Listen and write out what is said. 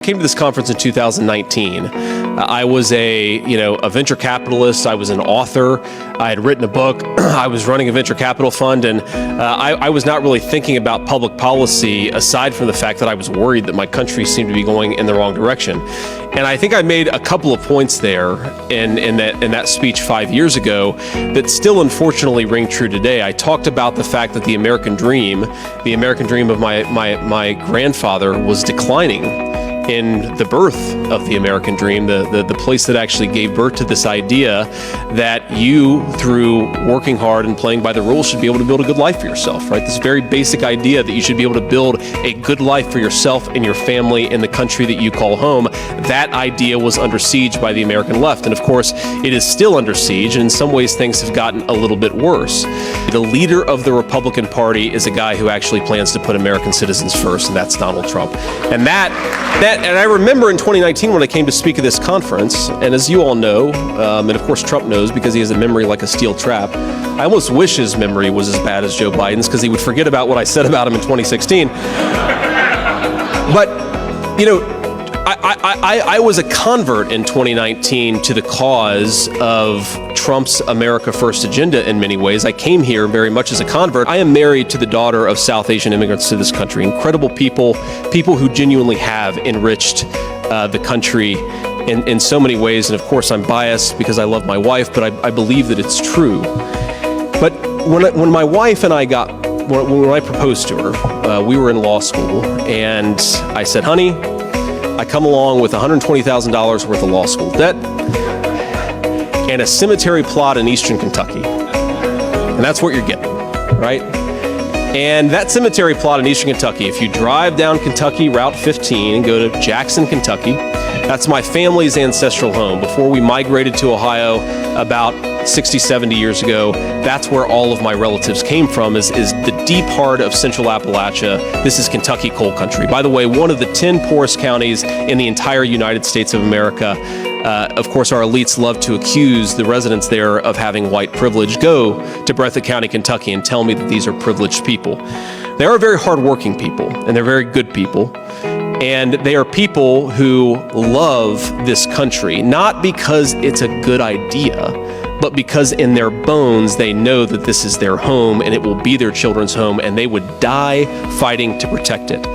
came to this conference in 2019. I was a venture capitalist. I was an author. I had written a book. I was running a venture capital fund, and I was not really thinking about public policy aside from the fact that I was worried that my country seemed to be going in the wrong direction. And I think I made a couple of points there in that speech 5 years ago that still unfortunately ring true today. I talked about the fact that the American dream of my grandfather was declining in the birth of the American dream, the place that actually gave birth to this idea that you, through working hard and playing by the rules, should be able to build a good life for yourself, right? This very basic idea that you should be able to build a good life for yourself and your family in the country that you call home. That idea was under siege by the American left. And of course, it is still under siege, and in some ways things have gotten a little bit worse. The leader of the Republican Party is a guy who actually plans to put American citizens first, and that's Donald Trump. And I remember in 2019 when I came to speak at this conference, and as you all know, and of course Trump knows because he has a memory like a steel trap, I almost wish his memory was as bad as Joe Biden's because he would forget about what I said about him in 2016. But, I was a convert in 2019 to the cause of Trump's America First agenda in many ways. I came here very much as a convert. I am married to the daughter of South Asian immigrants to this country. Incredible people who genuinely have enriched the country in so many ways. And of course, I'm biased because I love my wife, but I believe that it's true. But when my wife and when I proposed to her, we were in law school, and I said, honey, I come along with $120,000 worth of law school debt and a cemetery plot in eastern Kentucky. And that's what you're getting, right? And that cemetery plot in eastern Kentucky, if you drive down Kentucky Route 15 and go to Jackson, Kentucky, that's my family's ancestral home. Before we migrated to Ohio about 60, 70 years ago, that's where all of my relatives came from, is the deep heart of central Appalachia. This is Kentucky coal country. By the way, one of the 10 poorest counties in the entire United States of America. Of course, our elites love to accuse the residents there of having white privilege. Go to Breathitt County, Kentucky, and tell me that these are privileged people. They are very hardworking people, and they're very good people. And they are people who love this country, not because it's a good idea, but because in their bones they know that this is their home and it will be their children's home, and they would die fighting to protect it.